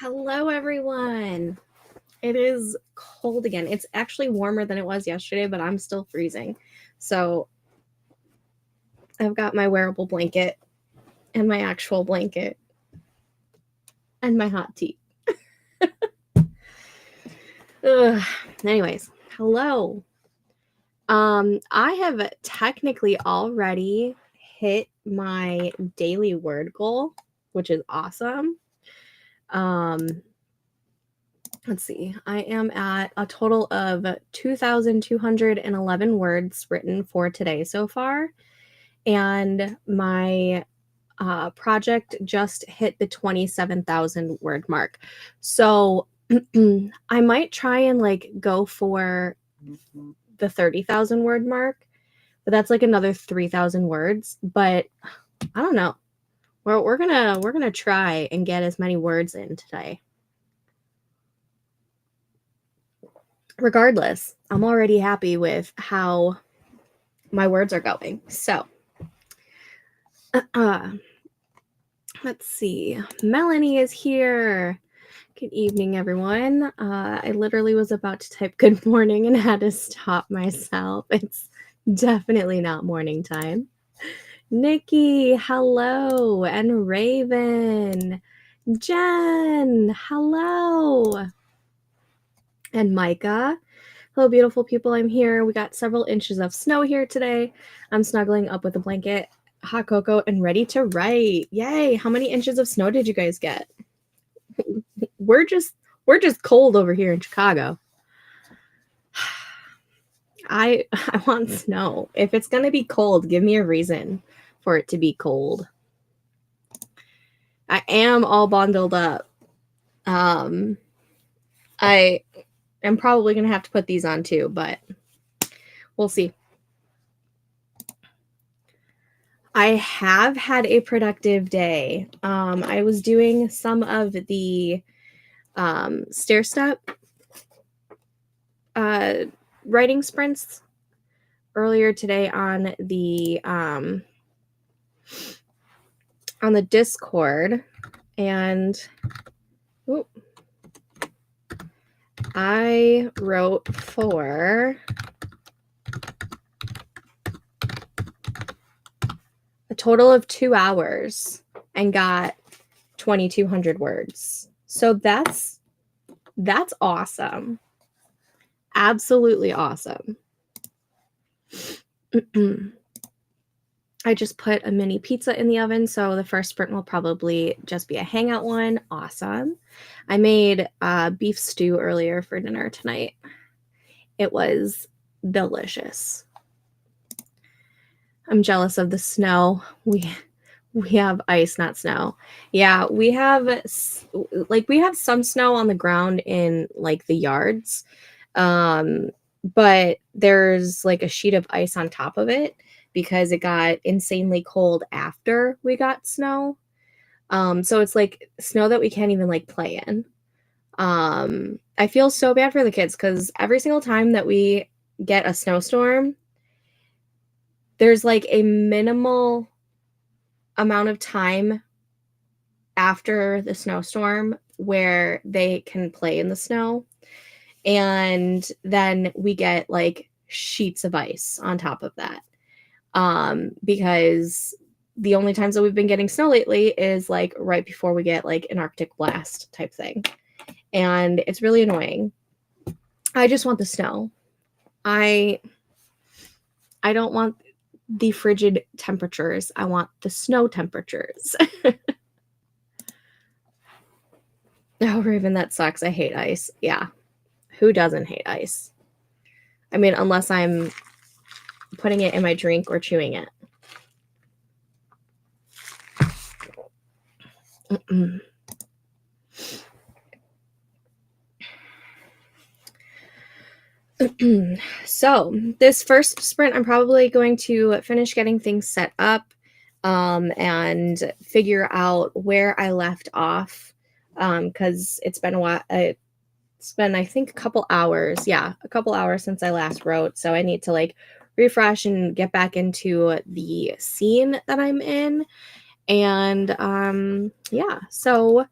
Hello, everyone. It is cold again. It's actually warmer than it was yesterday, but I'm still freezing. So I've got my wearable blanket and my actual blanket and my hot tea. Anyways, hello. I have technically already hit my daily word goal, which is awesome. Let's see. I am at a total of 2,211 words written for today so far. And my project just hit the 27,000 word mark. So I might try and go for the 30,000 word mark, but that's like another 3,000 words. But I don't know. We're gonna try and get as many words in today. Regardless, I'm already happy with how my words are going. So, let's see. Melanie is here. Good evening, everyone. I literally was about to type good morning and had to stop myself. It's definitely not morning time. Nikki, hello. And Raven. Jen, hello. And Micah. Hello, beautiful people. I'm here. We got several inches of snow here today. I'm snuggling up with a blanket, hot cocoa, and ready to write. Yay. How many inches of snow did you guys get? We're just cold over here in Chicago. I want snow. If it's going to be cold, give me a reason for it to be cold. I am all bundled up. I am probably going to have to put these on too, but we'll see. I have had a productive day. I was doing some of the stair step writing sprints earlier today on the Discord, and I wrote for a total of 2 hours and got 2,200 words. So that's awesome. Absolutely awesome. I just put a mini pizza in the oven, so the first sprint will probably just be a hangout one. Awesome. I made beef stew earlier for dinner tonight. It was delicious. I'm jealous of the snow. We have ice, not snow. Yeah, we have some snow on the ground in like the yards. But there's like a sheet of ice on top of it because it got insanely cold after we got snow. So it's like snow that we can't even like play in. I feel so bad for the kids because every single time that we get a snowstorm, there's like a minimal amount of time after the snowstorm where they can play in the snow. And then we get like sheets of ice on top of that. Because the only times that we've been getting snow lately is like right before we get like an Arctic blast type thing. And it's really annoying. I just want the snow. I don't want the frigid temperatures. I want the snow temperatures. Oh, Raven, that sucks. I hate ice. Yeah. Who doesn't hate ice? I mean, unless I'm putting it in my drink or chewing it. So this first sprint, I'm probably going to finish getting things set up and figure out where I left off because it's been a while. It's been, I think, a couple hours. Yeah, a couple hours since I last wrote. So I need to like refresh and get back into the scene that I'm in. And yeah, so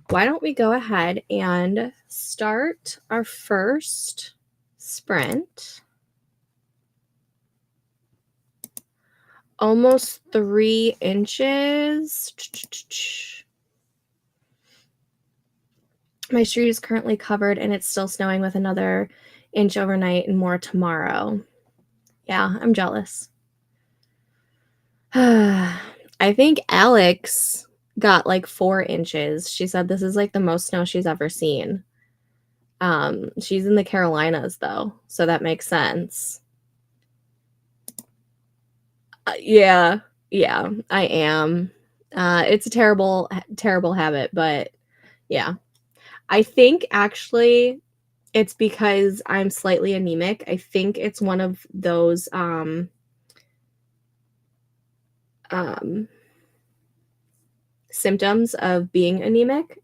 why don't we go ahead and start our first sprint? Almost 3 inches. My street is currently covered and it's still snowing with another inch overnight and more tomorrow. Yeah, I'm jealous. I think Alex got like 4 inches. She said this is like the most snow she's ever seen. She's in the Carolinas though, so that makes sense. Yeah, yeah, I am. It's a terrible, terrible habit, but yeah. I think actually it's because I'm slightly anemic. I think it's one of those um, symptoms of being anemic.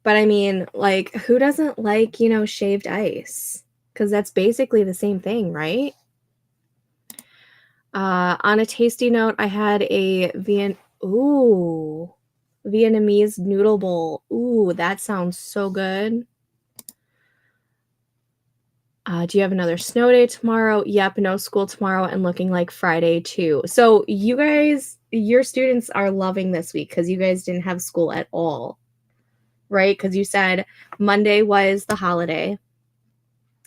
But I mean, like, who doesn't like, shaved ice? Because that's basically the same thing, right? On a tasty note, I had a Vietnamese noodle bowl. Ooh, that sounds so good. Do you have another snow day tomorrow? Yep, no school tomorrow and looking like Friday too. So you guys, your students are loving this week because you guys didn't have school at all, right? Because you said Monday was the holiday.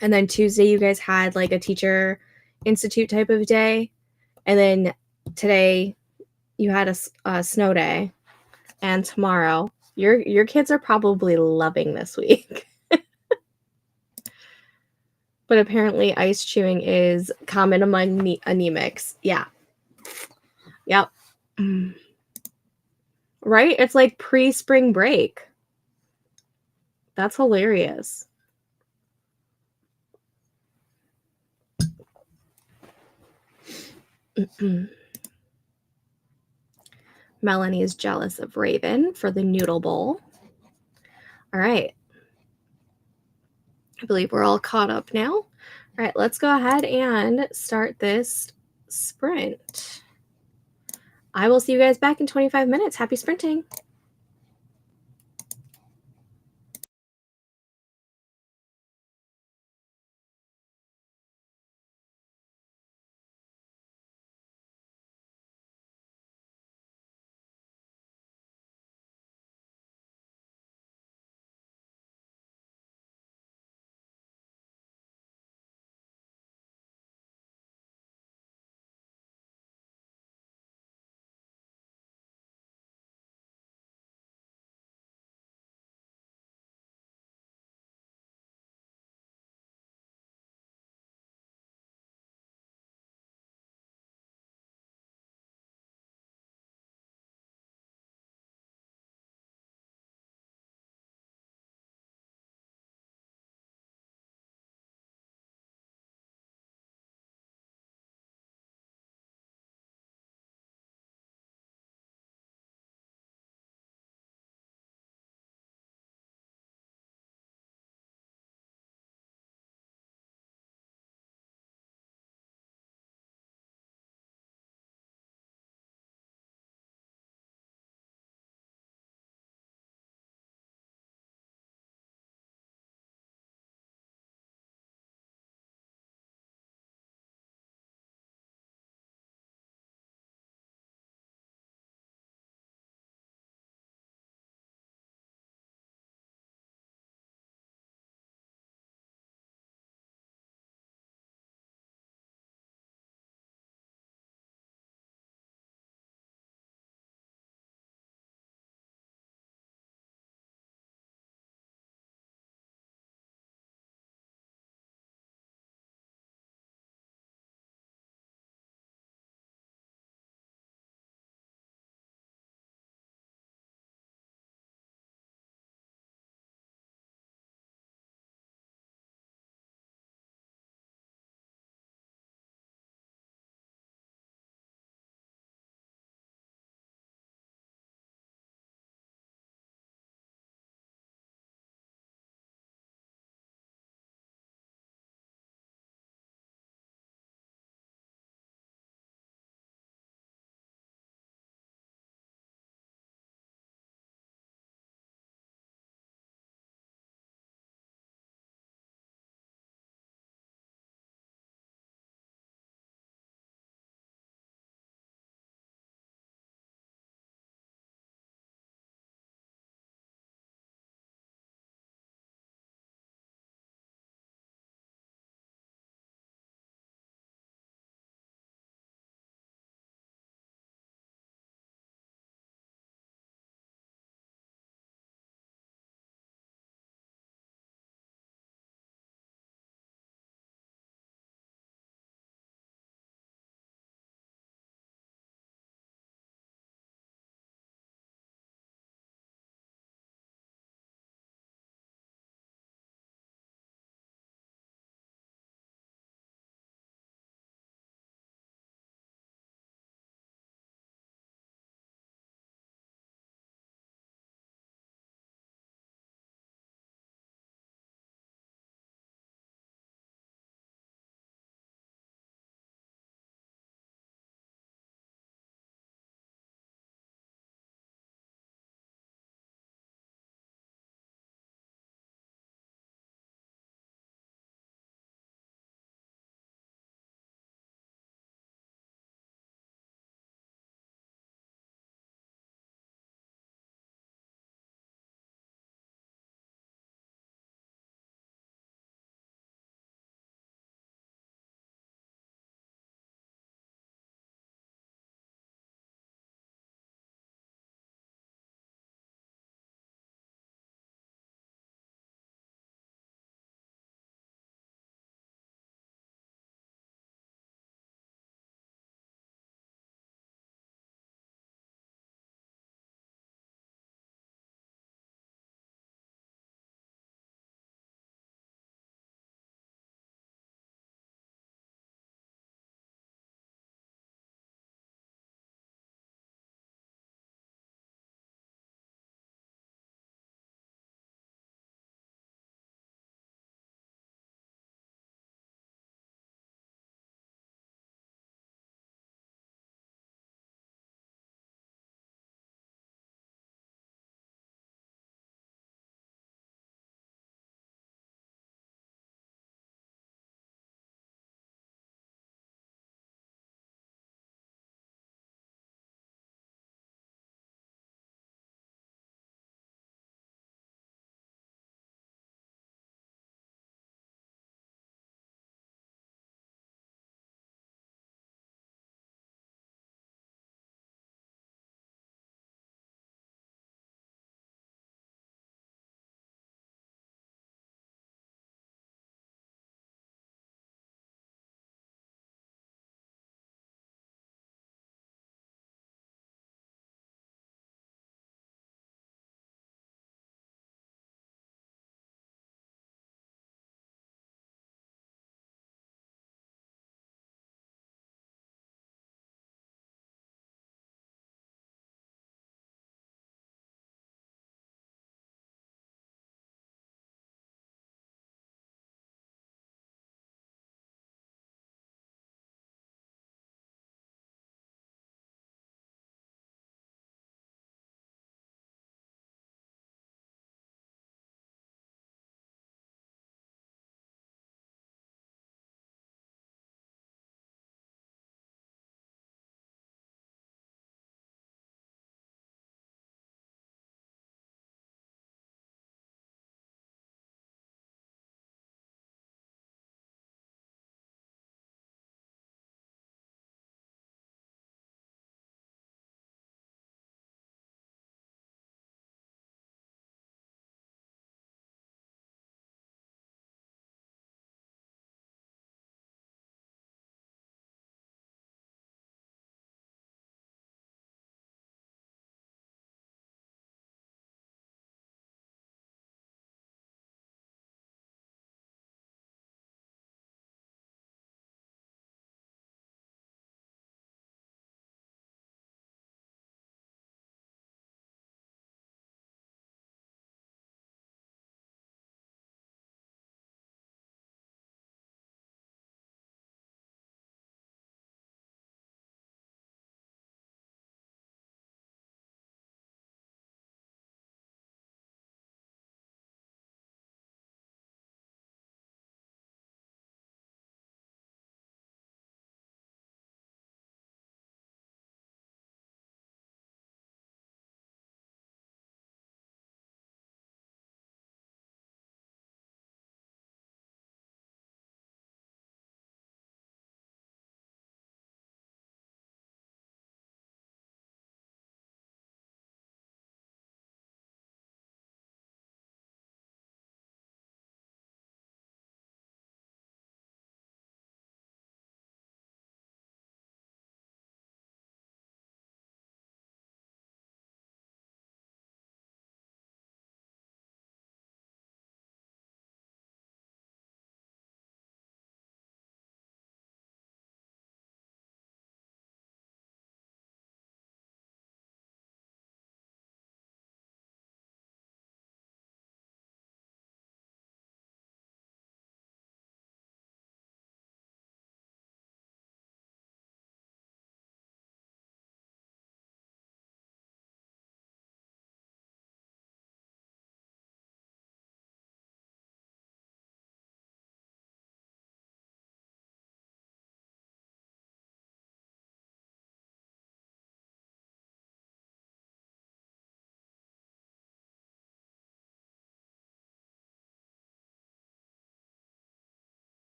And then Tuesday you guys had like a teacher institute type of day. And then today you had a snow day. And tomorrow, your kids are probably loving this week. But apparently ice chewing is common among anemics. Yeah. Yep. Right? It's like pre-spring break. That's hilarious. Melanie is jealous of Raven for the noodle bowl. All right. I believe we're all caught up now. All right, let's go ahead and start this sprint. I will see you guys back in 25 minutes. Happy sprinting.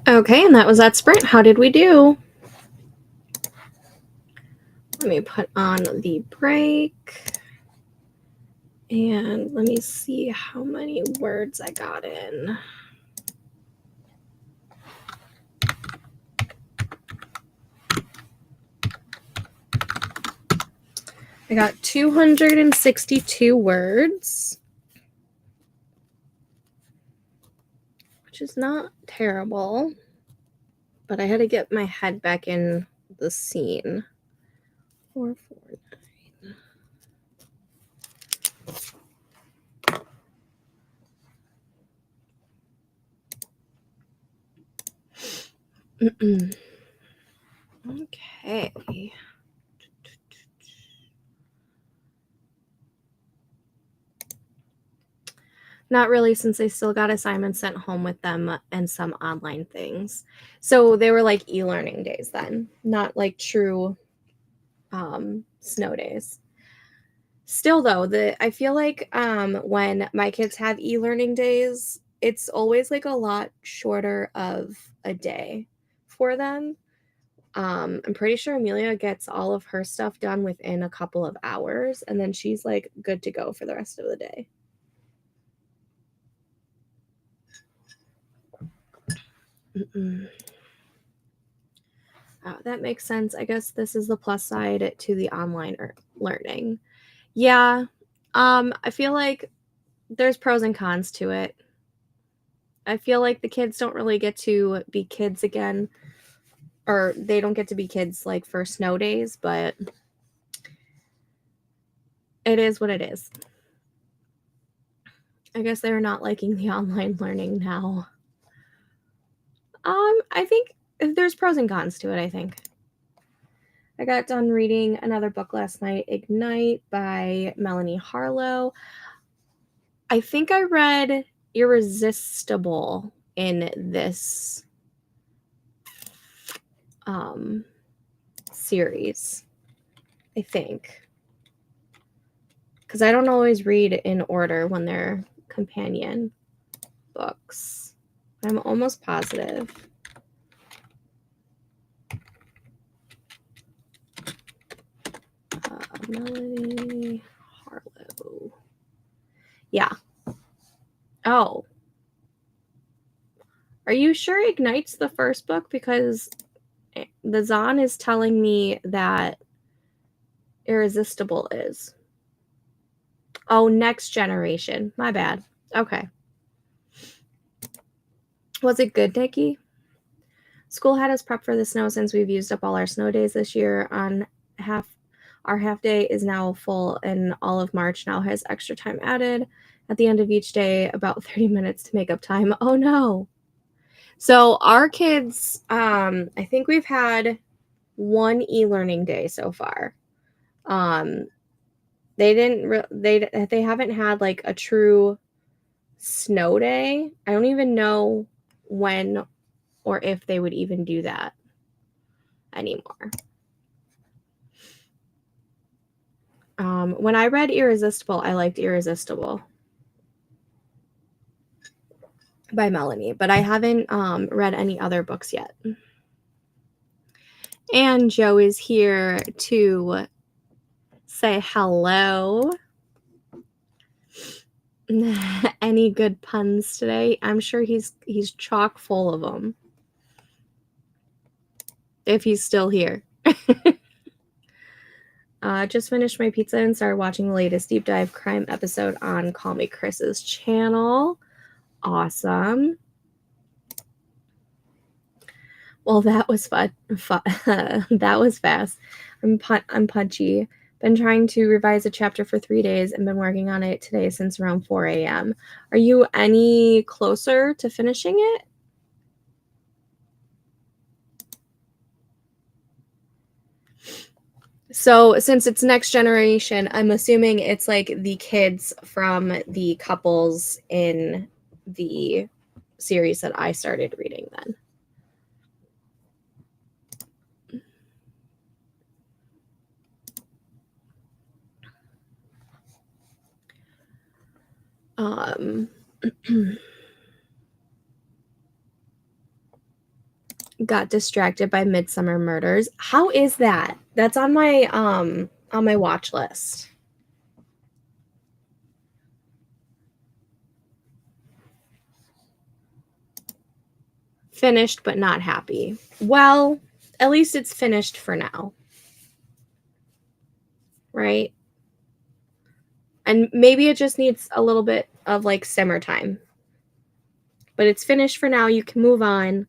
Okay, and that was that sprint. How did we do? Let me put on the break. And let me see how many words I got in. I got 262 words, which is not terrible, but I had to get my head back in the scene. 449. Okay. Not really, since they still got assignments sent home with them and some online things. So they were like e-learning days then, not like true snow days. Still though, I feel like when my kids have e-learning days, it's always like a lot shorter of a day for them. I'm pretty sure Amelia gets all of her stuff done within a couple of hours, and then she's like good to go for the rest of the day. Oh, that makes sense. I guess this is the plus side to the online learning. Yeah. I feel like there's pros and cons to it. I feel like the kids don't really get to be kids again, or they don't get to be kids like for snow days, but it is what it is. I guess they're not liking the online learning now. I think there's pros and cons to it, I think. I got done reading another book last night, Ignite by Melanie Harlow. I think I read Irresistible in this series, I think. Because I don't always read in order when they're companion books. I'm almost positive. Melanie Harlow. Yeah. Oh. Are you sure Ignite's the first book? Because the Zahn is telling me that Irresistible is. Oh, Next Generation. My bad. Okay. Was it good, Nikki? School had us prep for the snow since we've used up all our snow days this year. Our half day is now full, and all of March now has extra time added at the end of each day, about 30 minutes to make up time. Oh no. So our kids, I think we've had one e-learning day so far. They haven't had like a true snow day. I don't even know when or if they would even do that anymore. When I read Irresistible, I liked Irresistible by Melanie, but I haven't read any other books yet. And Joe is here to say hello. Any good puns today? I'm sure he's chock full of them. If he's still here. Just finished my pizza and started watching the latest deep dive crime episode on Call Me Chris's channel. Awesome. Well, that was fun. That was fast. I'm punchy. Been trying to revise a chapter for 3 days and been working on it today since around 4 a.m. Are you any closer to finishing it? So since it's Next Generation, I'm assuming it's like the kids from the couples in the series that I started reading then. got distracted by Midsummer Murders. How is that? That's on my watch list. Finished but not happy. Well, at least it's finished for now. Right? And maybe it just needs a little bit of like simmer time. But it's finished for now. You can move on.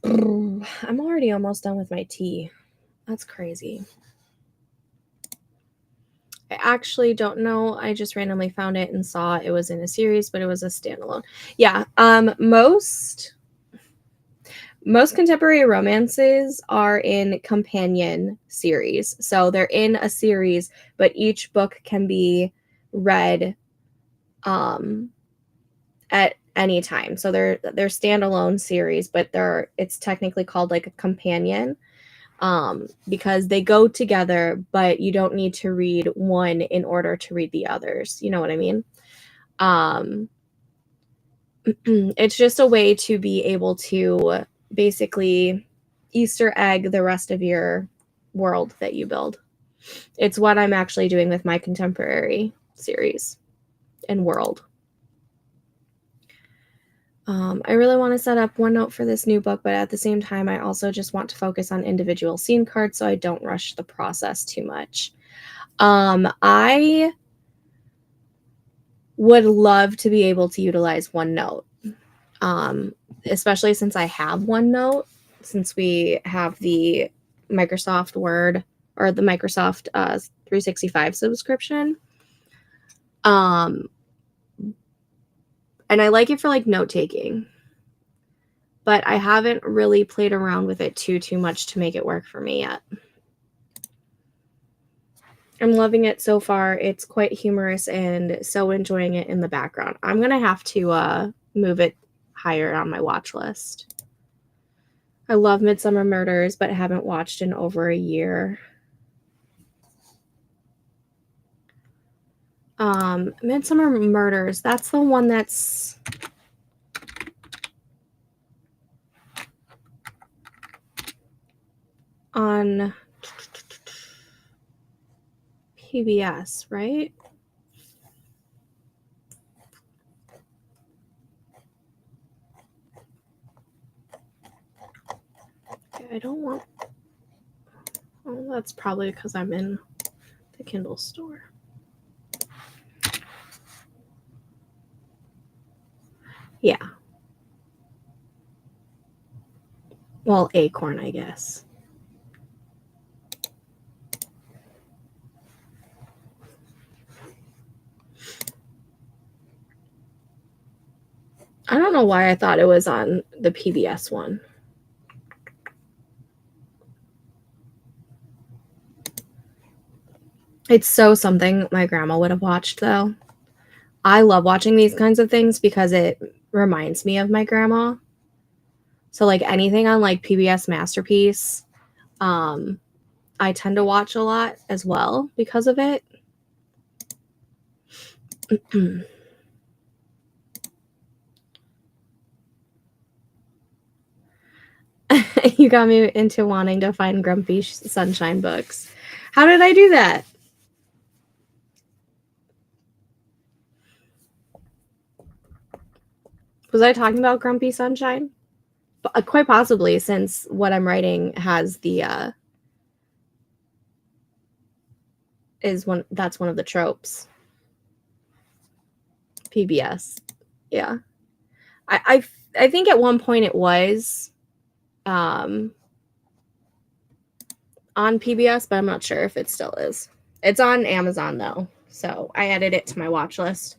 I'm already almost done with my tea. That's crazy. I actually don't know. I just randomly found it and saw it was in a series, but it was a standalone. Yeah. Most contemporary romances are in companion series. So they're in a series, but each book can be read at any time. So they're standalone series, but it's technically called like a companion. Because they go together, but you don't need to read one in order to read the others. You know what I mean? It's just a way to be able to basically Easter egg the rest of your world that you build. It's what I'm actually doing with my contemporary series and world. I really want to set up OneNote for this new book, but at the same time, I also just want to focus on individual scene cards so I don't rush the process too much. I would love to be able to utilize OneNote, especially since I have OneNote, since we have the Microsoft Word or the Microsoft 365 subscription. And I like it for like note taking, but I haven't really played around with it too much to make it work for me yet. I'm loving it so far. It's quite humorous and so enjoying it in the background. I'm going to have to move it higher on my watch list. I love Midsummer Murders, but haven't watched in over a year. Midsummer Murders, that's the one that's on PBS, right? Okay, I don't want... Oh, that's probably because I'm in the Kindle store. Yeah. Well, Acorn, I guess. I don't know why I thought it was on the PBS one. It's so something my grandma would have watched, though. I love watching these kinds of things because it reminds me of my grandma. So, like, anything on, like, PBS Masterpiece, I tend to watch a lot as well because of it. You got me into wanting to find Grumpy Sunshine books. How did I do that? Was I talking about Grumpy Sunshine? Quite possibly, since what I'm writing has the that's one of the tropes. PBS. Yeah. I think at one point it was on PBS, but I'm not sure if it still is. It's on Amazon though, so I added it to my watch list.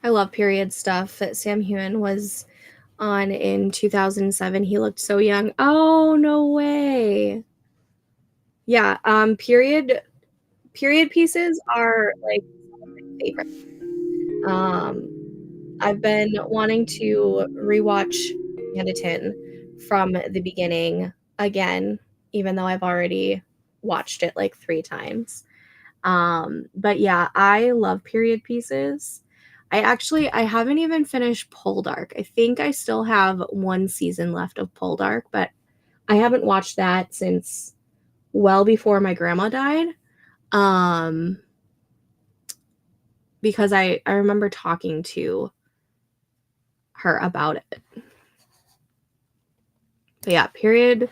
I love period stuff. Sam Heughan was on in 2007. He looked so young. Oh, no way. Yeah, period pieces are, like, some of my favorite. Um, I've been wanting to rewatch Write-A-Thon from the beginning again, even though I've already watched it, like, 3 times. But yeah, I love period pieces. I haven't even finished Poldark. I think I still have 1 season left of Poldark, but I haven't watched that since well before my grandma died. Um, because I remember talking to her about it. But yeah, period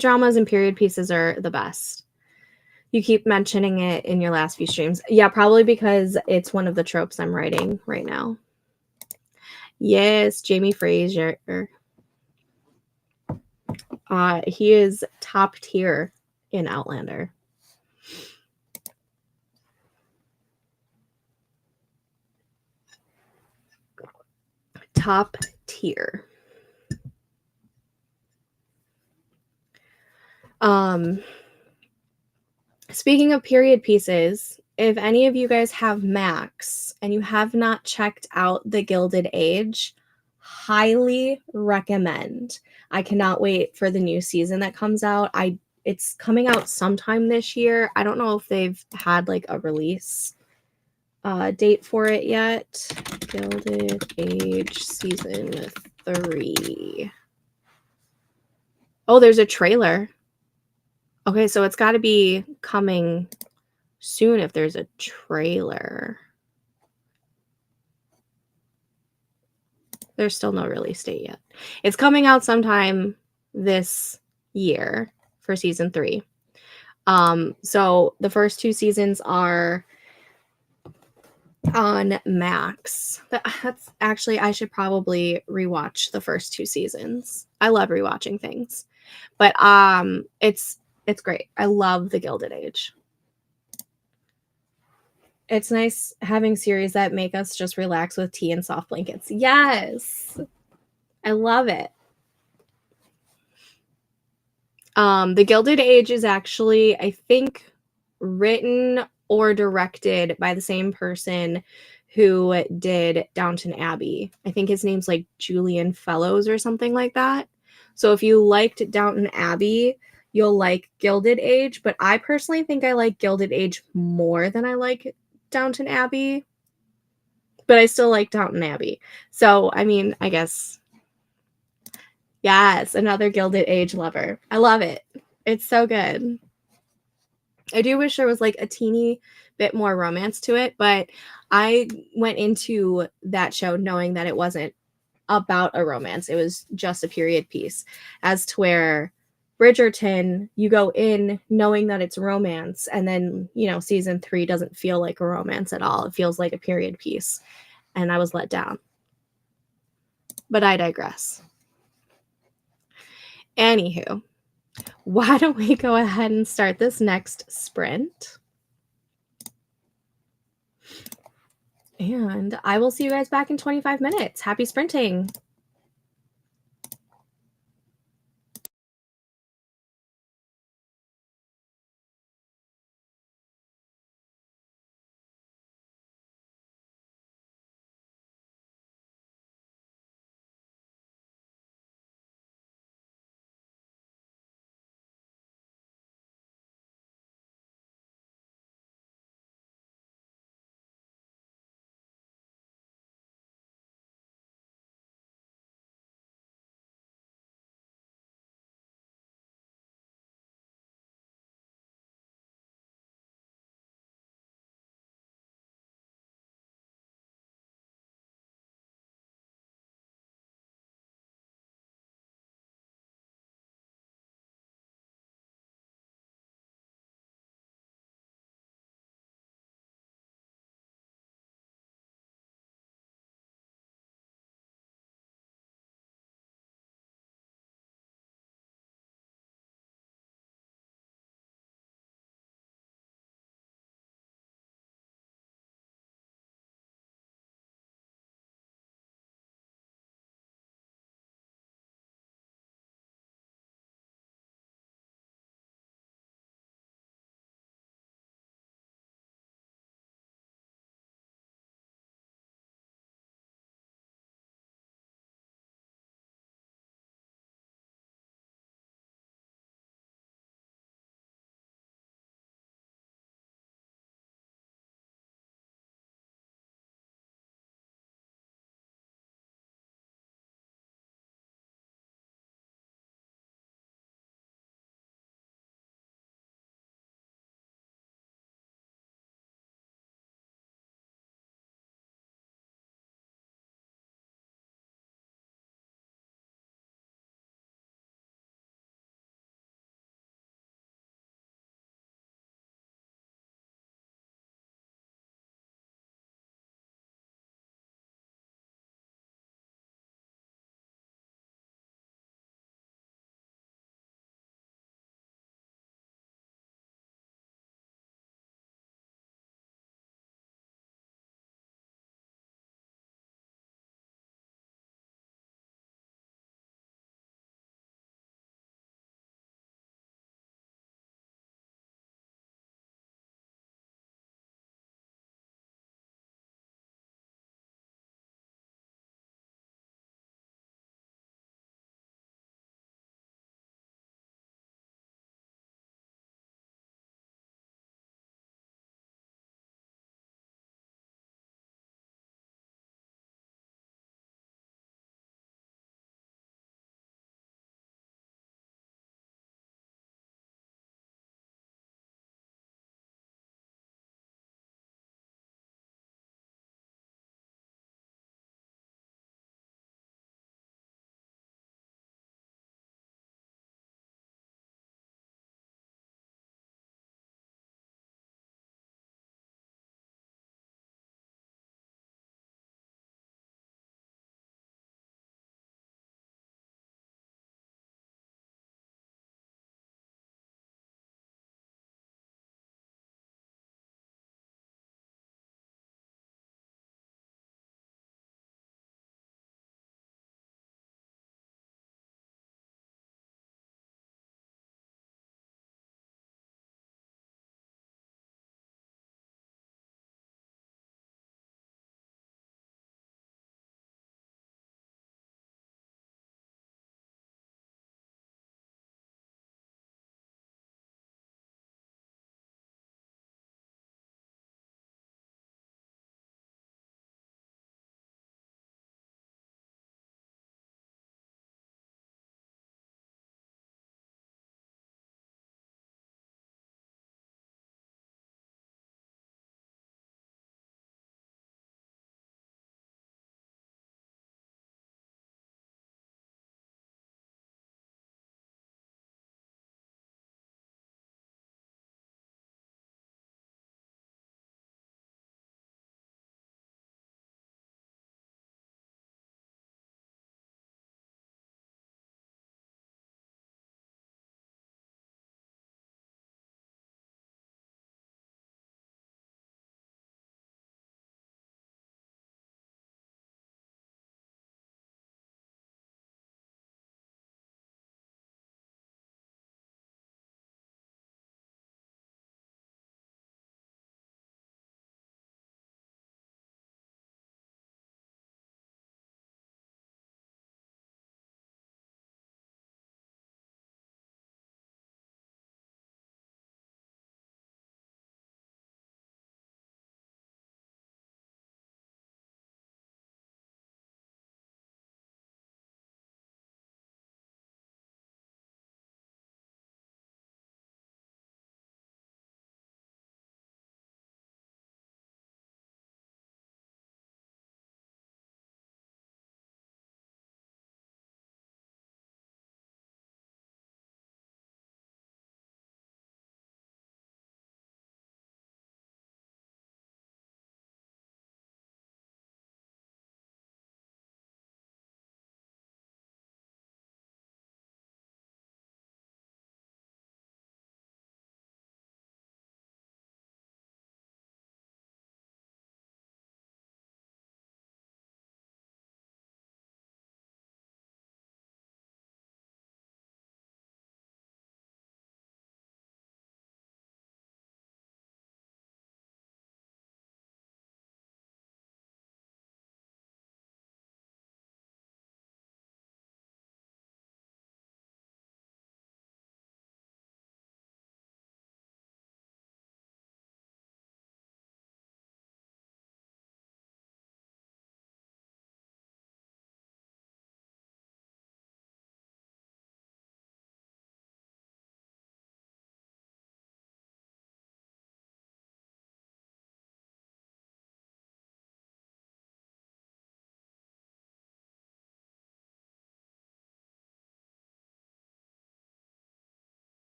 dramas and period pieces are the best. You keep mentioning it in your last few streams. Yeah, probably because it's one of the tropes I'm writing right now. Yes, Jamie Fraser. He is top tier in Outlander. Top tier. Speaking of period pieces, if any of you guys have Max and you have not checked out The Gilded Age, highly recommend. I cannot wait for the new season that comes out. It's coming out sometime this year. I don't know if they've had like a release date for it yet. Gilded Age season 3. Oh, there's a trailer. Okay, so it's got to be coming soon if there's a trailer. There's still no release date yet. It's coming out sometime this year for season 3. So the first 2 seasons are on Max. That's actually, I should probably rewatch the first 2 seasons. I love rewatching things. But it's great. I love The Gilded Age. It's nice having series that make us just relax with tea and soft blankets. Yes. I love it. The Gilded Age is actually, I think, written or directed by the same person who did Downton Abbey. I think his name's like Julian Fellows or something like that. So if you liked Downton Abbey, you'll like Gilded Age, but I personally think I like Gilded Age more than I like Downton Abbey. But I still like Downton Abbey. So, I mean, I guess yes, another Gilded Age lover. I love it. It's so good. I do wish there was like a teeny bit more romance to it, but I went into that show knowing that it wasn't about a romance. It was just a period piece, as to where Bridgerton, you go in knowing that it's romance, and then, season 3 doesn't feel like a romance at all. It feels like a period piece, and I was let down. But I digress. Anywho, why don't we go ahead and start this next sprint? And I will see you guys back in 25 minutes. Happy sprinting.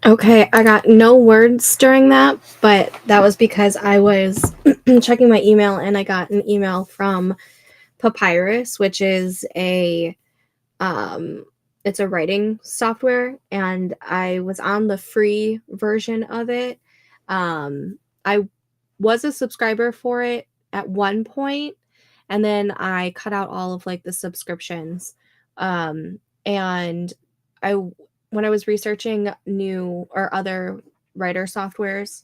Okay, I got no words during that, but that was because I was checking my email and I got an email from Papyrus, which is it's a writing software, and I was on the free version of it. I was a subscriber for it at one point, and then I cut out all of like the subscriptions. And when I was researching new or other writing softwares,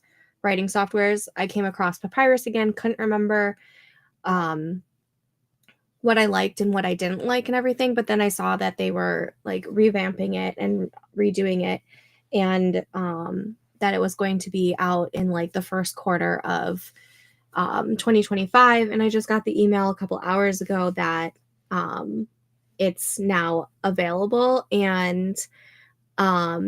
I came across Papyrus again. Couldn't remember what I liked and what I didn't like and everything, but then I saw that they were like revamping it and redoing it, and that it was going to be out in like the first quarter of 2025. And I just got the email a couple hours ago that it's now available, and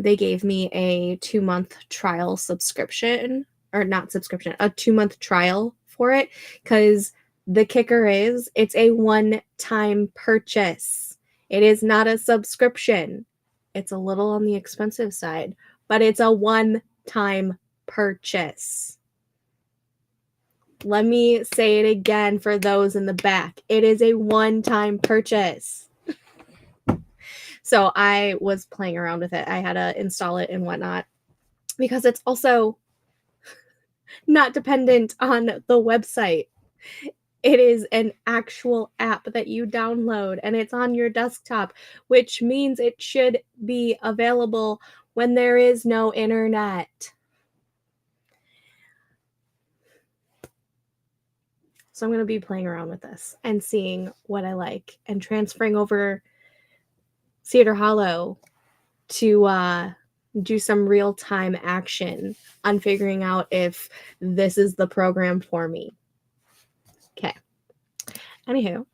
they gave me a 2-month trial subscription, or not subscription, a 2-month trial for it, because the kicker is it's a one-time purchase. It is not a subscription. It's a little on the expensive side, but it's a one-time purchase. Let me say it again for those in the back. It is a one-time purchase. So I was playing around with it. I had to install it and whatnot, because it's also not dependent on the website. It is an actual app that you download, and it's on your desktop, which means it should be available when there is no internet. So I'm going to be playing around with this and seeing what I like, and transferring over Cedar Hollow to do some real-time action on figuring out if this is the program for me. Okay. Anywho,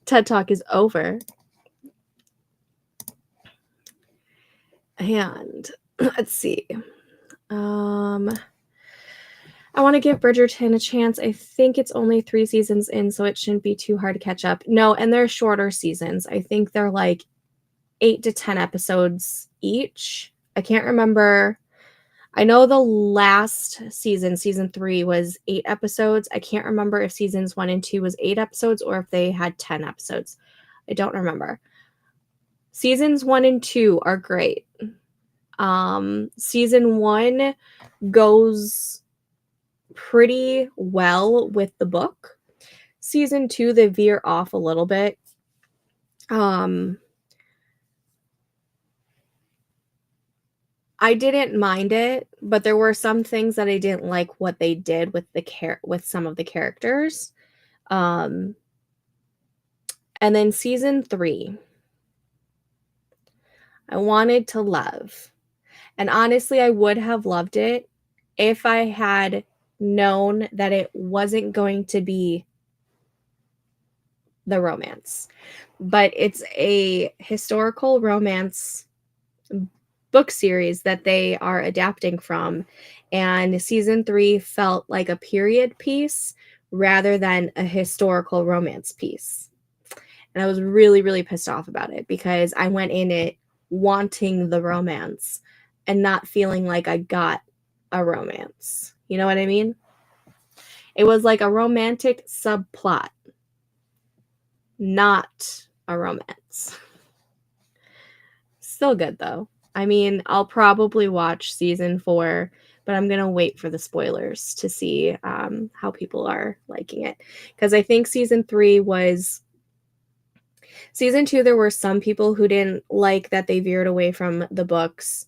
TED Talk is over. And let's see. I want to give Bridgerton a chance. I think it's only 3 seasons in, so it shouldn't be too hard to catch up. No, and they're shorter seasons. I think they're like 8 to 10 episodes each. I can't remember. I know the last season, season 3, was 8 episodes. I can't remember if seasons 1 and 2 was 8 episodes or if they had 10 episodes. I don't remember. Seasons 1 and 2 are great. Season 1 goes pretty well with the book. Season 2, they veer off a little bit. I didn't mind it, but there were some things that I didn't like what they did with with some of the characters. And then season 3, I wanted to love. And honestly, I would have loved it if I had known that it wasn't going to be the romance. But it's a historical romance book series that they are adapting from, and season 3 felt like a period piece rather than a historical romance piece. And I was really, really pissed off about it, because I went in it wanting the romance and not feeling like I got a romance. You know what I mean? It was like a romantic subplot, not a romance. Still good though. I mean, I'll probably watch season 4, but I'm going to wait for the spoilers to see how people are liking it. Because I think season 2, there were some people who didn't like that they veered away from the books.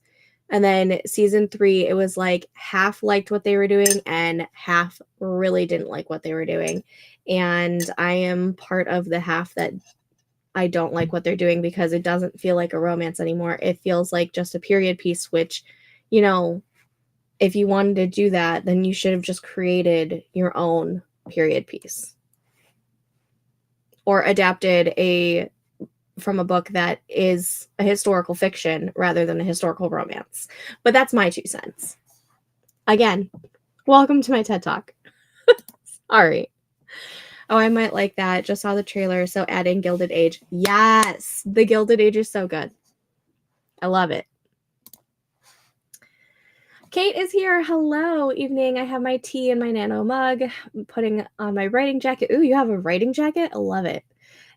And then season 3, it was like half liked what they were doing and half really didn't like what they were doing. And I am part of the half that I don't like what they're doing, because it doesn't feel like a romance anymore. It feels like just a period piece, which, you know, if you wanted to do that, then you should have just created your own period piece or adapted from a book that is a historical fiction rather than a historical romance. But that's my 2 cents. Again, welcome to my TED Talk. Sorry. Oh, I might like that. Just saw the trailer. So adding Gilded Age. Yes, the Gilded Age is so good. I love it. Kate is here. Hello, evening. I have my tea in my nano mug. I'm putting on my writing jacket. Ooh, you have a writing jacket? I love it.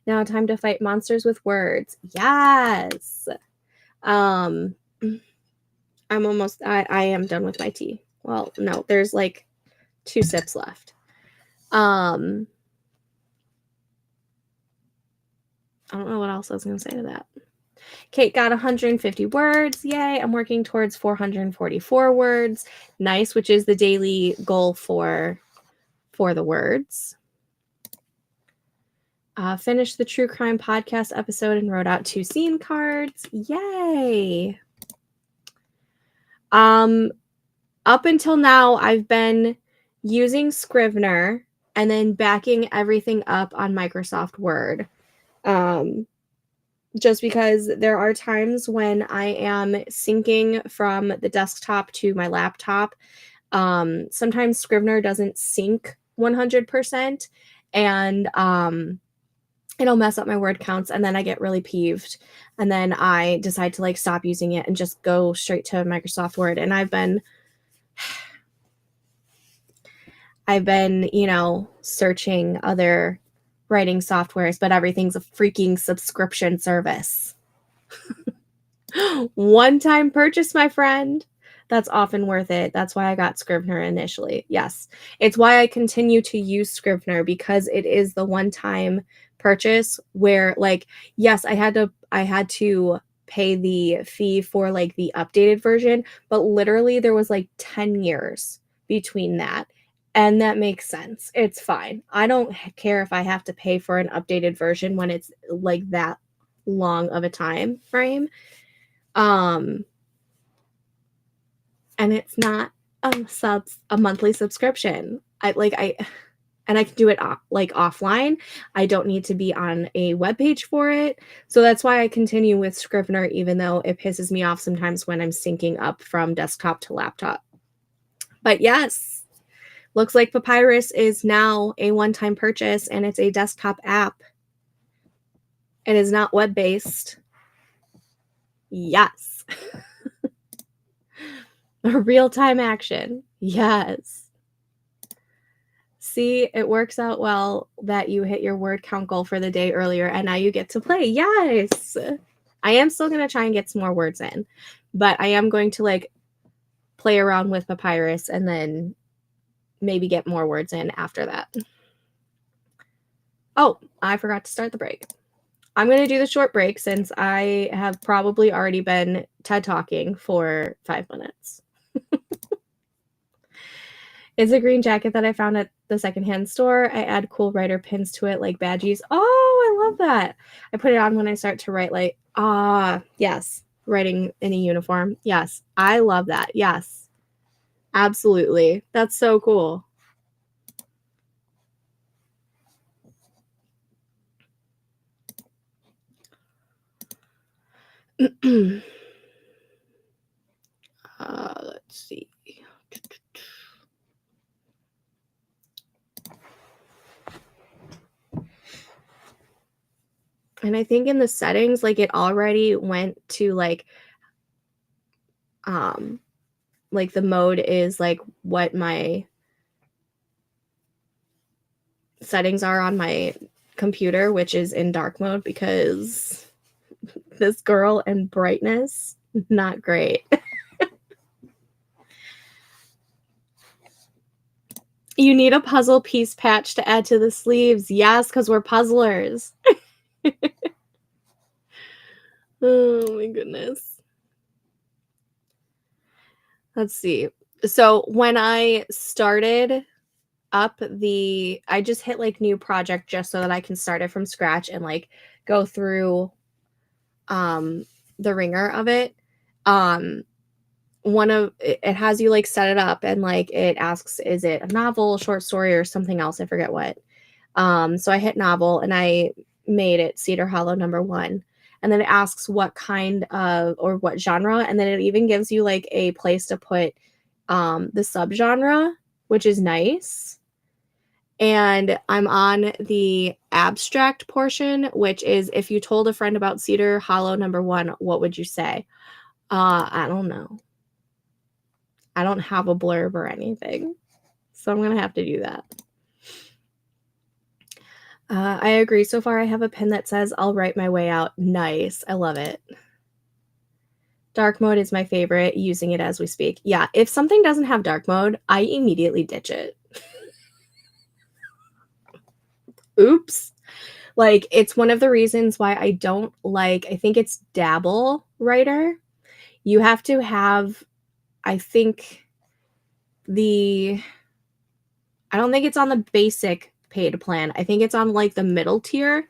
Now time to fight monsters with words. Yes. I'm almost, I am done with my tea. Well, no, there's like 2 sips left. I don't know what else I was going to say to that. Kate got 150 words. Yay. I'm working towards 444 words. Nice, which is the daily goal for the words. Finished the true crime podcast episode and wrote out 2 scene cards. Yay. Up until now, I've been using Scrivener and then backing everything up on Microsoft Word. Just because there are times when I am syncing from the desktop to my laptop. Sometimes Scrivener doesn't sync 100%, and it'll mess up my word counts, and then I get really peeved, and then I decide to like stop using it and just go straight to Microsoft Word. And I've been, you know, searching other writing softwares, but everything's a freaking subscription service. One-time purchase, my friend. That's often worth it. That's why I got Scrivener initially. Yes. It's why I continue to use Scrivener, because it is the one-time purchase where, like, yes, I had to pay the fee for like the updated version, but literally there was like 10 years between that. And that makes sense. It's fine. I don't care if I have to pay for an updated version when it's like that long of a time frame. And it's not a monthly subscription. I can do it like offline. I don't need to be on a webpage for it. So that's why I continue with Scrivener, even though it pisses me off sometimes when I'm syncing up from desktop to laptop. But yes. Looks like Papyrus is now a one-time purchase, and it's a desktop app. It is not web-based. Yes. Real-time action. Yes. See, it works out well that you hit your word count goal for the day earlier, and now you get to play. Yes. I am still going to try and get some more words in, but I am going to like play around with Papyrus and then maybe get more words in after that. Oh, I forgot to start the break. I'm going to do the short break since I have probably already been TED Talking for 5 minutes. It's a green jacket that I found at the secondhand store. I add cool writer pins to it like badgies. Oh, I love that. I put it on when I start to write, like, yes, writing in a uniform. Yes, I love that. Yes. Absolutely. That's so cool. Let's see. And I think in the settings, like it already went to like the mode is like what my settings are on my computer, which is in dark mode, because this girl and brightness, not great. You need a puzzle piece patch to add to the sleeves. Yes, because we're puzzlers. Oh my goodness. Let's see. So when I started up I just hit like new project just so that I can start it from scratch and like go through the ringer of it. It has you like set it up and like it asks, is it a novel, short story, or something else? I forget what. So I hit novel and I made it Cedar Hollow #1. And then it asks what kind of, or what genre. And then it even gives you like a place to put the subgenre, which is nice. And I'm on the abstract portion, which is if you told a friend about Cedar Hollow #1, what would you say? I don't know. I don't have a blurb or anything, so I'm gonna have to do that. I agree. So far, I have a pin that says, I'll write my way out. Nice. I love it. Dark mode is my favorite, using it as we speak. Yeah, if something doesn't have dark mode, I immediately ditch it. Oops. Like, it's one of the reasons why I don't like, I think it's Dabble Writer. You have to have, I think, I don't think it's on the basic paid plan. I think it's on like the middle tier.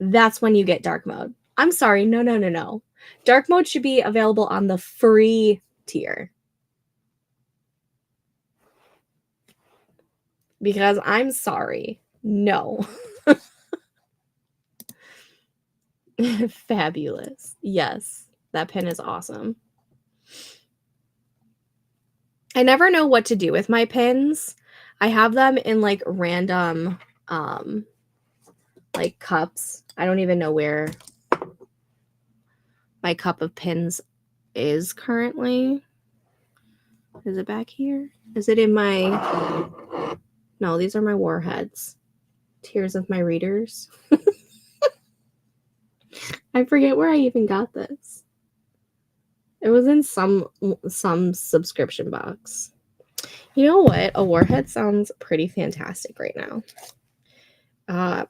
That's when you get dark mode. I'm sorry. No, no, no, no. Dark mode should be available on the free tier. Because I'm sorry. No. Fabulous. Yes. That pin is awesome. I never know what to do with my pins. I have them in like random like cups. I don't even know where my cup of pins is currently. Is it back here? Is it in my... No, these are my warheads. Tears of my readers. I forget where I even got this. It was in some subscription box. You know what? A warhead sounds pretty fantastic right now.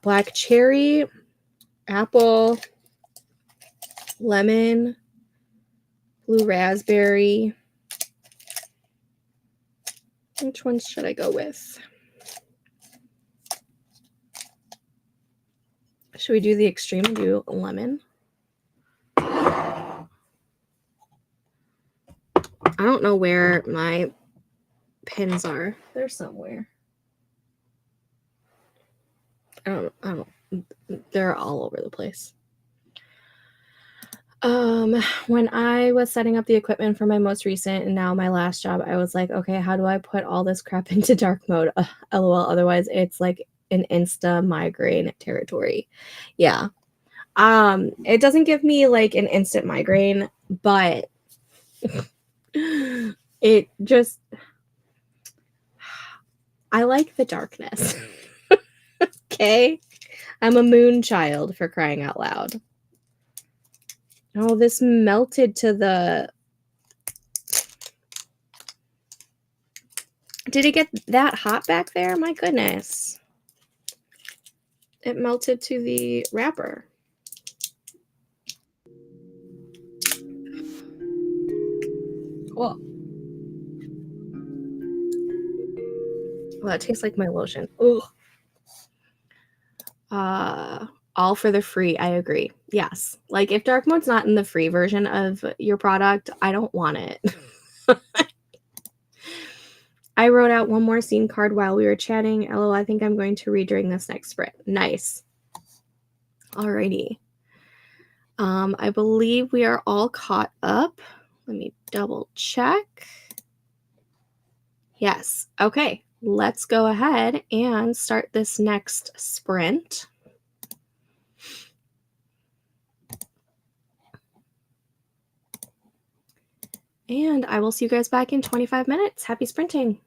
Black cherry, apple, lemon, blue raspberry. Which ones should I go with? Should we do the extreme and do lemon? I don't know where my pins are. They're somewhere. I don't. They're all over the place. When I was setting up the equipment for my most recent and now my last job, I was like, okay, how do I put all this crap into dark mode? LOL. Otherwise, it's like an insta migraine territory. Yeah. It doesn't give me like an instant migraine, but it just, I like the darkness. Okay. I'm a moon child, for crying out loud. Oh, this melted to the... Did it get that hot back there? My goodness. It melted to the wrapper. Cool. Well, it tastes like my lotion. Ugh. All for the free. I agree. Yes. Like, if dark mode's not in the free version of your product, I don't want it. I wrote out one more scene card while we were chatting. LOL, I think I'm going to read during this next sprint. Nice. Alrighty. I believe we are all caught up. Let me double check. Yes. Okay. Let's go ahead and start this next sprint. And I will see you guys back in 25 minutes. Happy sprinting.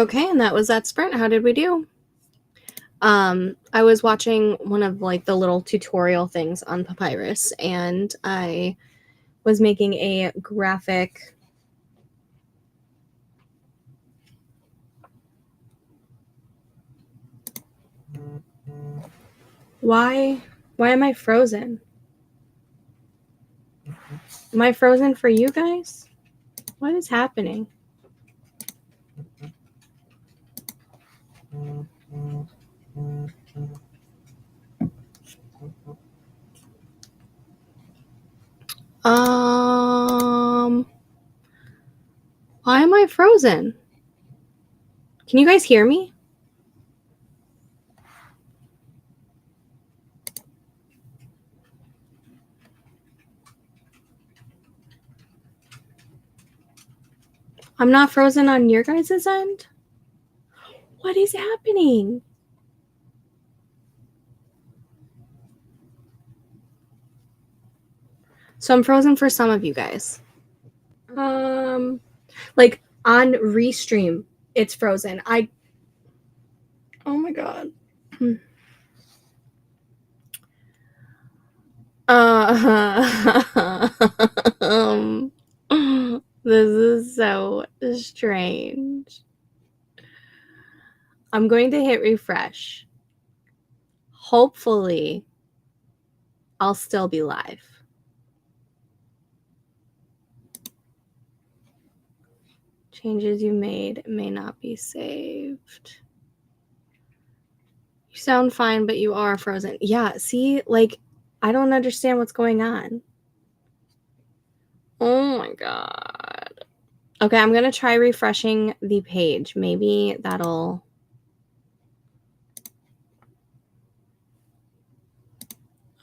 Okay, and that was that sprint. How did we do? I was watching one of like the little tutorial things on Papyrus, and I was making a graphic. Why am I frozen? Am I frozen for you guys? What is happening? Why am I frozen? Can you guys hear me? I'm not frozen on your guys' end? What is happening? So I'm frozen for some of you guys. Like on Restream, it's frozen. Oh my god. This is so strange. I'm going to hit refresh. Hopefully, I'll still be live. Changes you made may not be saved. You sound fine, but you are frozen. Yeah, see, like, I don't understand what's going on. Oh my god. Okay, I'm going to try refreshing the page. Maybe that'll...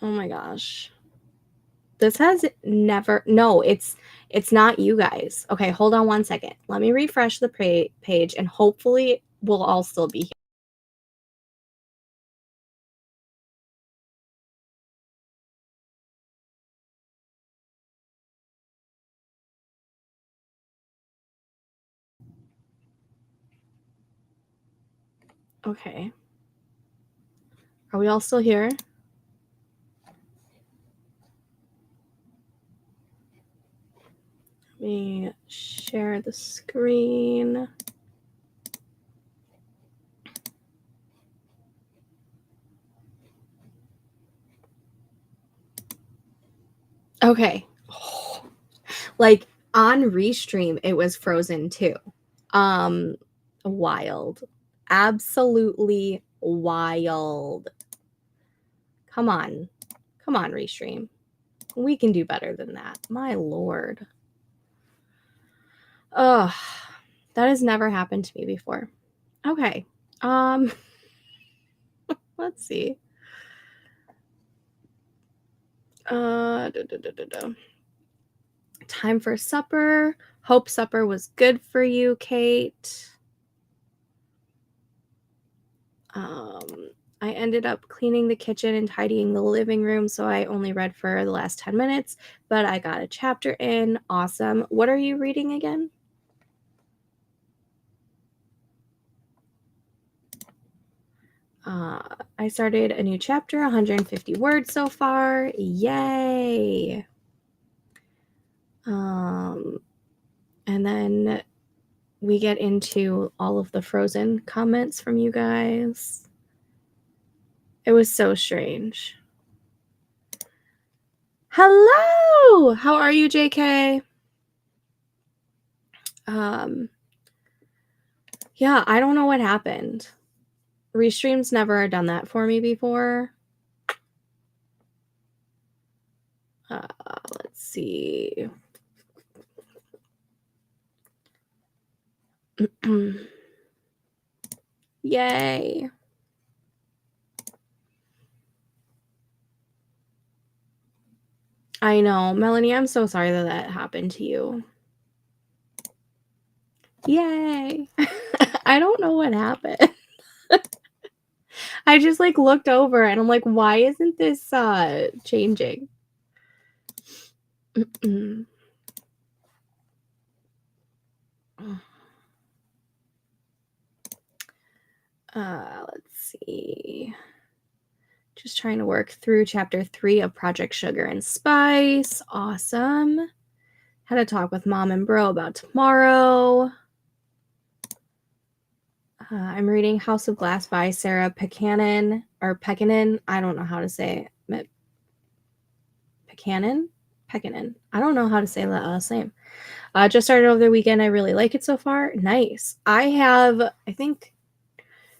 Oh my gosh. This has never... No, it's not you guys. Okay, hold on one second. Let me refresh the page, and hopefully we'll all still be here. Okay. Are we all still here? Let me share the screen. Okay. Oh, like on Restream, it was frozen too. Wild. Absolutely wild. Come on. Come on, Restream. We can do better than that. My lord. Ugh. That has never happened to me before. Okay. Let's see. Time for supper. Hope supper was good for you, Kate. I ended up cleaning the kitchen and tidying the living room, so I only read for the last 10 minutes, but I got a chapter in. Awesome. What are you reading again? I started a new chapter, 150 words so far. Yay. And then we get into all of the Frozen comments from you guys. It was so strange. Hello! How are you, JK? Yeah, I don't know what happened. Restream's never done that for me before. Let's see. Yay. I know. Melanie, I'm so sorry that that happened to you. Yay. I don't know what happened. I just like looked over and I'm like, why isn't this changing? Let's see. Just trying to work through chapter 3 of Project Sugar and Spice. Awesome. Had a talk with mom and bro about tomorrow. I'm reading House of Glass by Sarah Pekkanen. I don't know how to say it. Pekkanen. I don't know how to say that last name. Just started over the weekend. I really like it so far. Nice. I have, I think,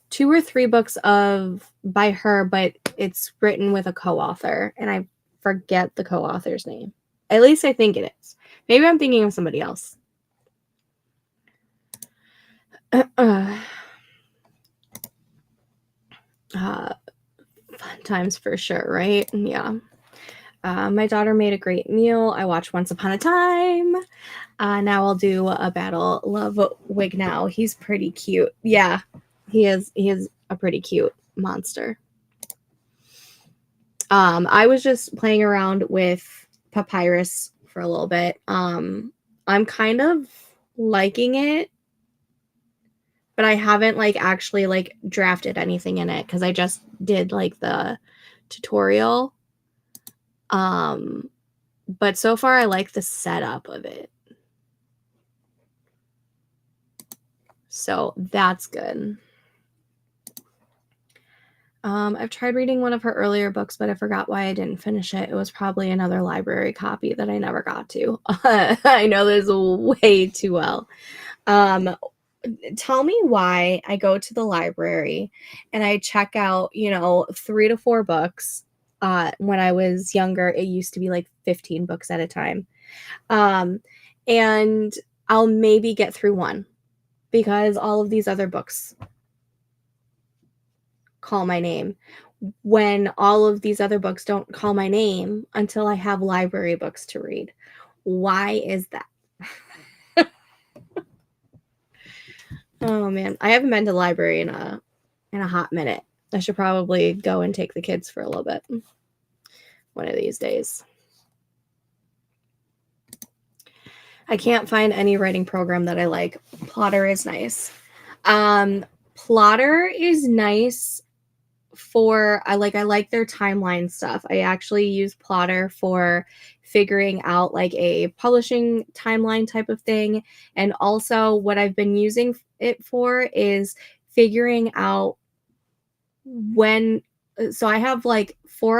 2 or 3 books by her, but it's written with a co-author, and I forget the co-author's name. At least I think it is. Maybe I'm thinking of somebody else. Fun times for sure, right? Yeah. My daughter made a great meal. I watched Once Upon a Time. Now I'll do a battle. Love Wig Now. He's pretty cute. Yeah, he is a pretty cute monster. I was just playing around with Papyrus for a little bit. I'm kind of liking it, but I haven't actually drafted anything in it because I just did the tutorial. But so far I like the setup of it. So that's good. I've tried reading one of her earlier books, but I forgot why I didn't finish it. It was probably another library copy that I never got to. I know this way too well. Tell me why I go to the library and I check out, 3 to 4 books. When I was younger, it used to be 15 books at a time. And I'll maybe get through one because all of these other books call my name, when all of these other books don't call my name until I have library books to read. Why is that? Oh man, I haven't been to the library in a hot minute. I should probably go and take the kids for a little bit one of these days. I can't find any writing program that I like. Plotter is nice. Plotter is nice for I like their timeline stuff. I actually use Plotter for figuring out a publishing timeline type of thing, and also what I've been using it for is figuring out when. So I have 4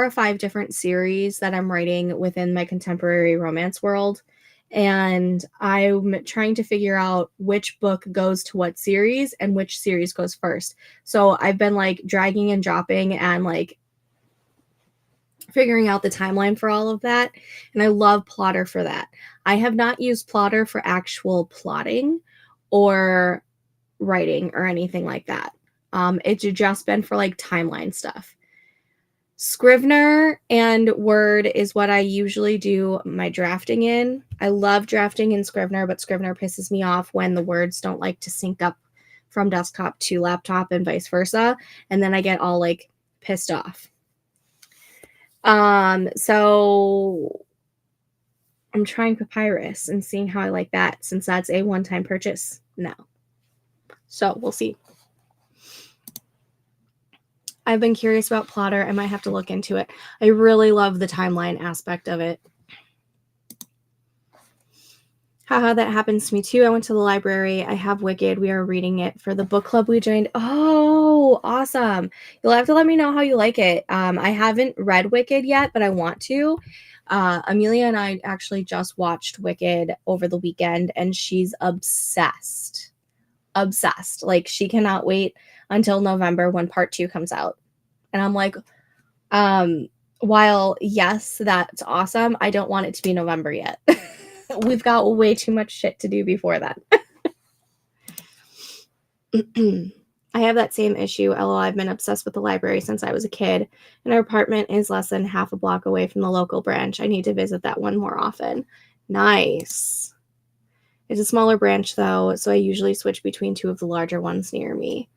or 5 different series that I'm writing within my contemporary romance world, and I'm trying to figure out which book goes to what series and which series goes first. So I've been dragging and dropping and figuring out the timeline for all of that. And I love Plotter for that. I have not used Plotter for actual plotting or writing or anything like that. It's just been for timeline stuff. Scrivener and Word is what I usually do my drafting in. I love drafting in Scrivener, but Scrivener pisses me off when the words don't like to sync up from desktop to laptop and vice versa. And then I get all pissed off. So I'm trying Papyrus and seeing how I like that, since that's a one-time purchase now. So we'll see. I've been curious about Plotter. I might have to look into it. I really love the timeline aspect of it. Haha, that happens to me too. I went to the library. I have Wicked. We are reading it for the book club we joined. Oh, awesome. You'll have to let me know how you like it. I haven't read Wicked yet, but I want to. Amelia and I actually just watched Wicked over the weekend, and she's obsessed. Obsessed. She cannot wait until November when part 2 comes out. And I'm like, while yes, that's awesome, I don't want it to be November yet. We've got way too much shit to do before that. I have that same issue. LOL, I've been obsessed with the library since I was a kid, and our apartment is less than half a block away from the local branch. I need to visit that one more often. Nice. It's a smaller branch though, so I usually switch between 2 of the larger ones near me.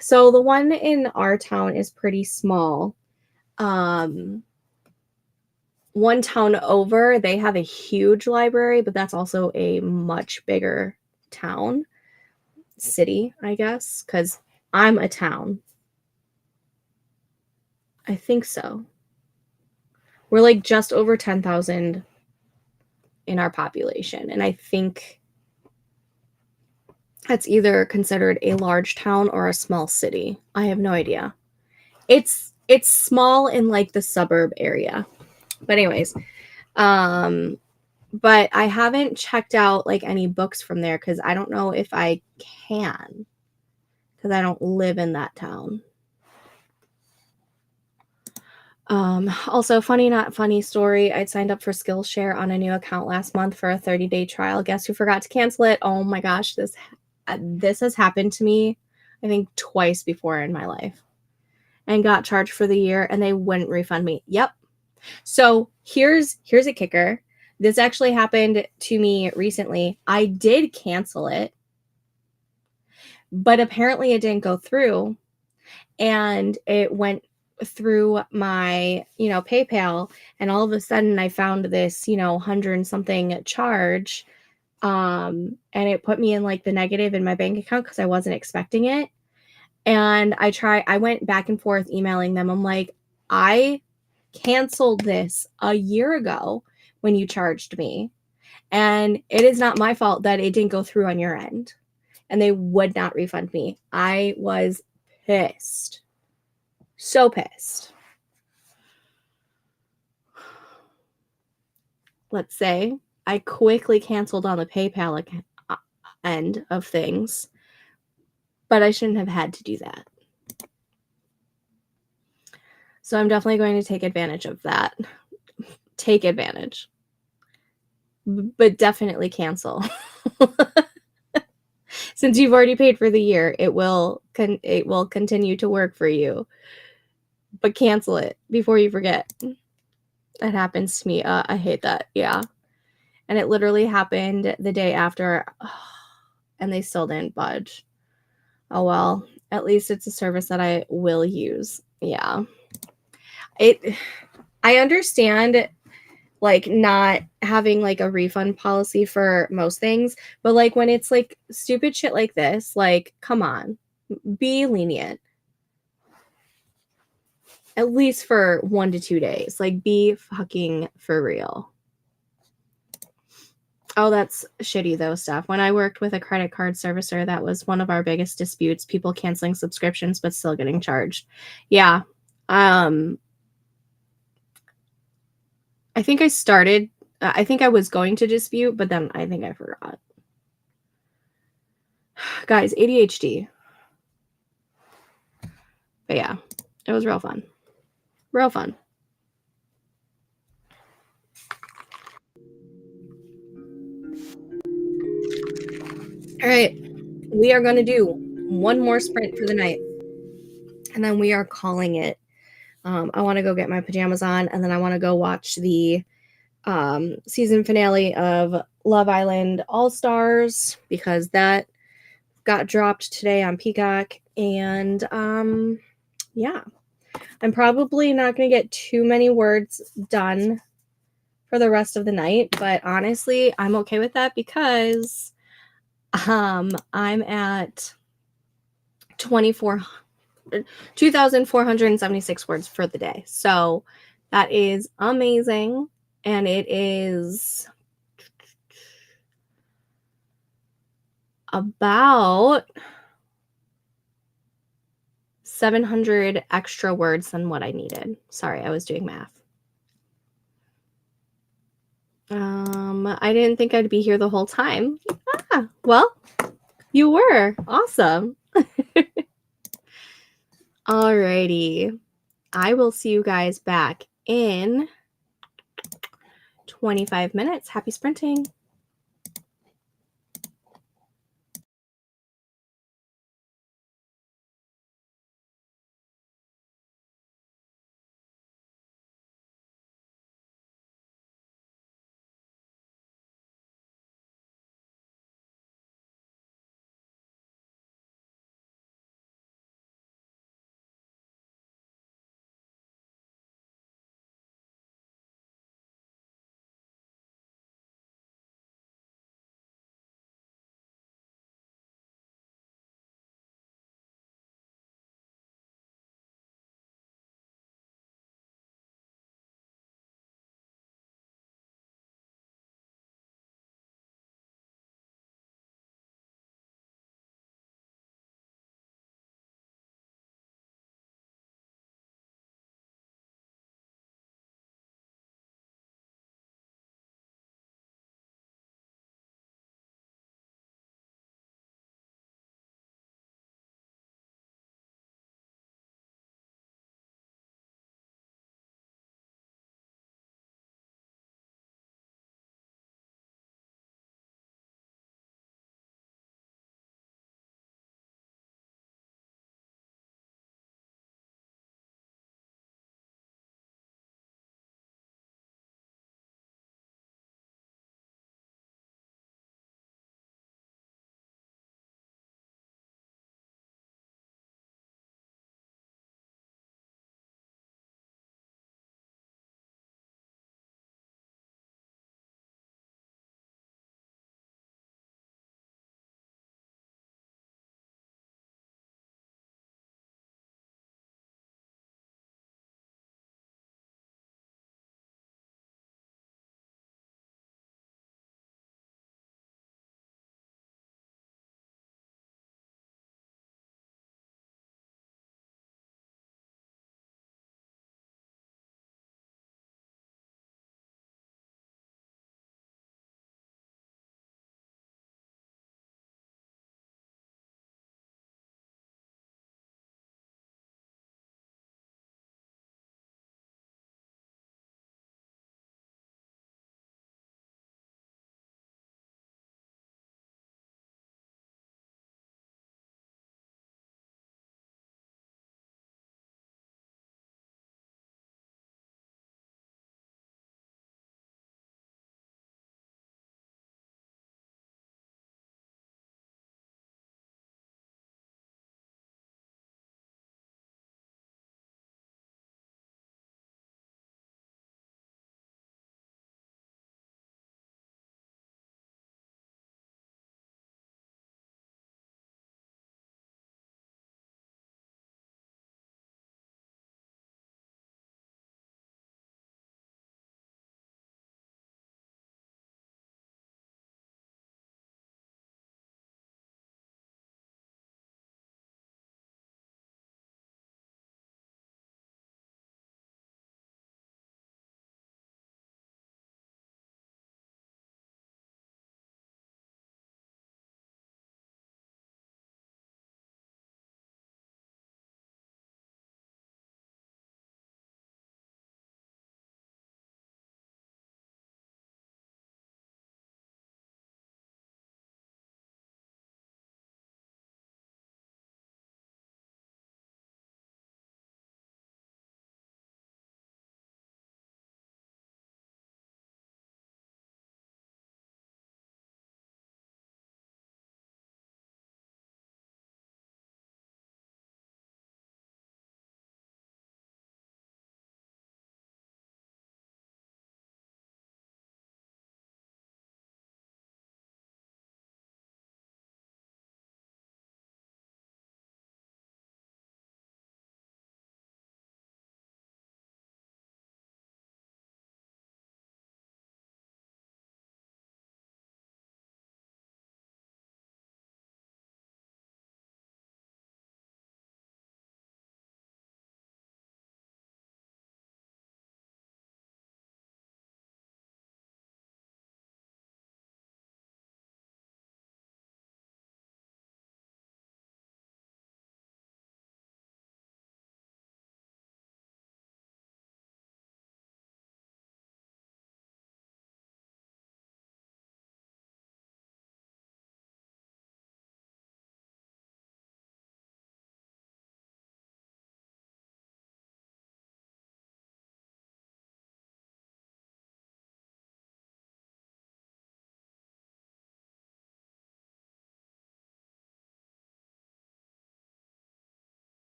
So the one in our town is pretty small. One town over, they have a huge library, but that's also a much bigger city, I guess, because I'm a town. I think so. We're like just over 10,000 in our population, and I think that's either considered a large town or a small city. I have no idea. It's small in like the suburb area. But anyways, but I haven't checked out like any books from there because I don't know if I can because I don't live in that town. Also, funny, not funny story. I'd signed up for Skillshare on a new account last month for a 30-day trial. Guess who forgot to cancel it? Oh my gosh, this has happened to me, I think twice before in my life, and got charged for the year, and they wouldn't refund me. Yep. So here's a kicker. This actually happened to me recently. I did cancel it, but apparently it didn't go through, and it went through my, PayPal, and all of a sudden I found this, 100 and something charge, and it put me in like the negative in my bank account because I wasn't expecting it. And I went back and forth emailing them. I'm like, I canceled this a year ago when you charged me, and it is not my fault that it didn't go through on your end. And they would not refund me. I was pissed. So pissed. Let's say I quickly canceled on the PayPal end of things, but I shouldn't have had to do that. So I'm definitely going to take advantage of that. Take advantage. But definitely cancel. Since you've already paid for the year, it will continue to work for you. But cancel it before you forget. That happens to me. I hate that. Yeah. And it literally happened the day after, and they still didn't budge. Oh well, at least it's a service that I will use. Yeah. I understand like not having like a refund policy for most things, but like when it's like stupid shit like this, like come on, be lenient. At least for 1 to 2 days. Like be fucking for real. Oh, that's shitty though, Steph. When I worked with a credit card servicer, that was one of our biggest disputes, people canceling subscriptions but still getting charged. Yeah. I think I think I was going to dispute, but then I think I forgot. Guys, ADHD. But yeah, it was real fun. Real fun. All right. We are going to do one more sprint for the night, and then we are calling it. I want to go get my pajamas on, and then I want to go watch the season finale of Love Island All Stars because that got dropped today on Peacock. And yeah, I'm probably not going to get too many words done for the rest of the night, but honestly, I'm okay with that because I'm at 2,476 words for the day. So that is amazing. And it is about 700 extra words than what I needed. Sorry, I was doing math. I didn't think I'd be here the whole time. Well, you were. Awesome. Alrighty. I will see you guys back in 25 minutes. Happy sprinting.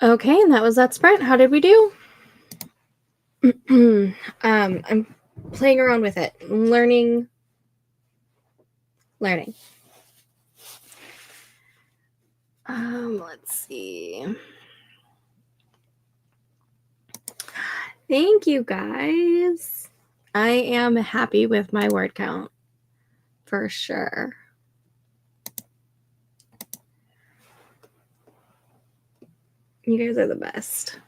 Okay, and that was that sprint. How did we do? I'm playing around with it, learning. Let's see. Thank you guys. I am happy with my word count for sure. You guys are the best.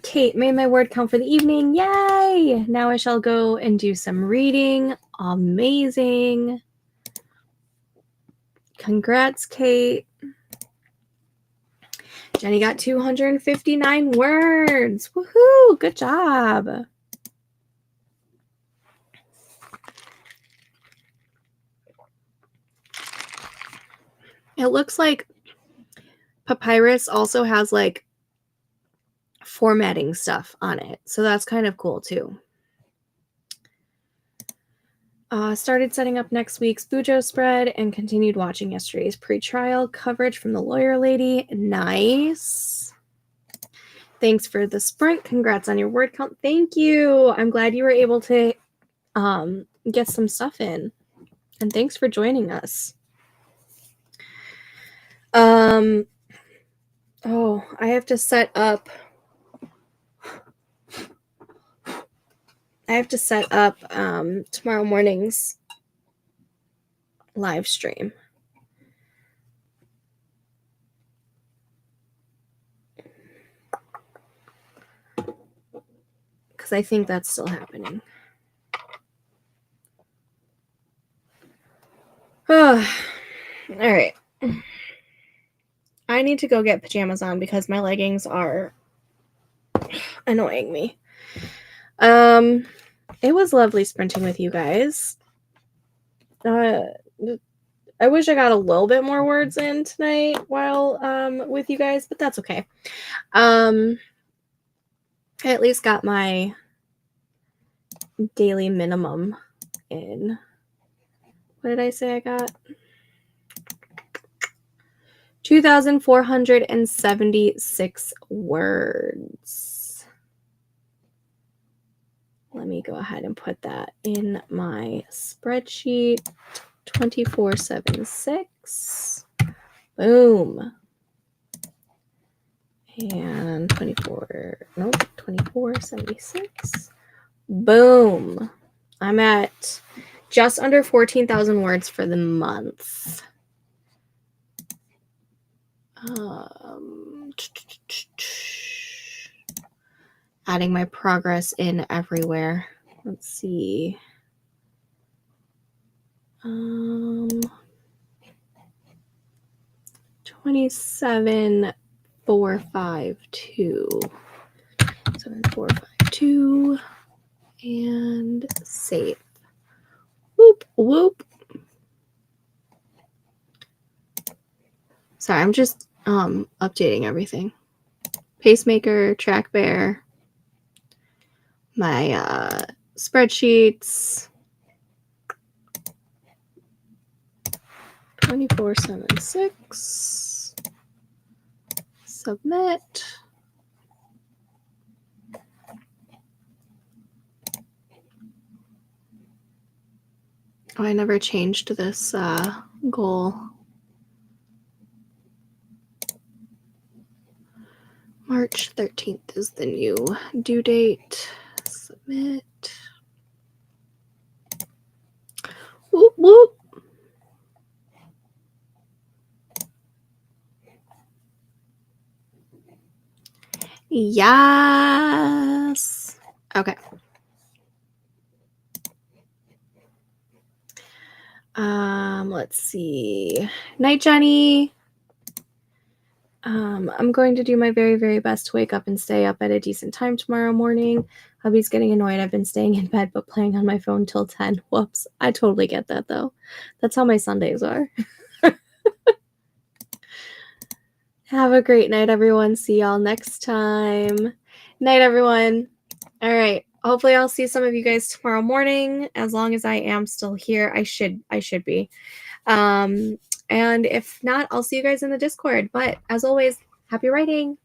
Kate made my word count for the evening. Yay! Now I shall go and do some reading. Amazing. Congrats, Kate. Jenny got 259 words. Woohoo! Good job. It looks like Papyrus also has like formatting stuff on it. So that's kind of cool too. Started setting up next week's Bujo spread and continued watching yesterday's pre-trial coverage from the lawyer lady. Nice. Thanks for the sprint. Congrats on your word count. Thank you. I'm glad you were able to get some stuff in. And thanks for joining us. Oh, I have to set up tomorrow morning's live stream. Because I think that's still happening. All right. I need to go get pajamas on because my leggings are annoying me. It was lovely sprinting with you guys. I wish I got a little bit more words in tonight while with you guys, but that's okay. I at least got my daily minimum in. What did I say I got? 2,476 words. Let me go ahead and put that in my spreadsheet. 2476. Boom. And 2476. Boom. I'm at just under 14,000 words for the month. Adding my progress in everywhere. Let's see. 27,452. 7,452 and save. Whoop whoop. Sorry, I'm just updating everything. Pacemaker, track bear, my spreadsheets. 2476. Submit. Oh, I never changed this goal. March 13th is the new due date. Submit. Whoop, whoop. Yes. Okay. Let's see. Night, Jenny. I'm going to do my very, very best to wake up and stay up at a decent time tomorrow morning. Hubby's getting annoyed. I've been staying in bed but playing on my phone till 10. Whoops. I totally get that, though. That's how my Sundays are. Have a great night, everyone. See y'all next time. Night, everyone. All right. Hopefully I'll see some of you guys tomorrow morning. As long as I am still here. I should be. And if not, I'll see you guys in the Discord. But as always, happy writing.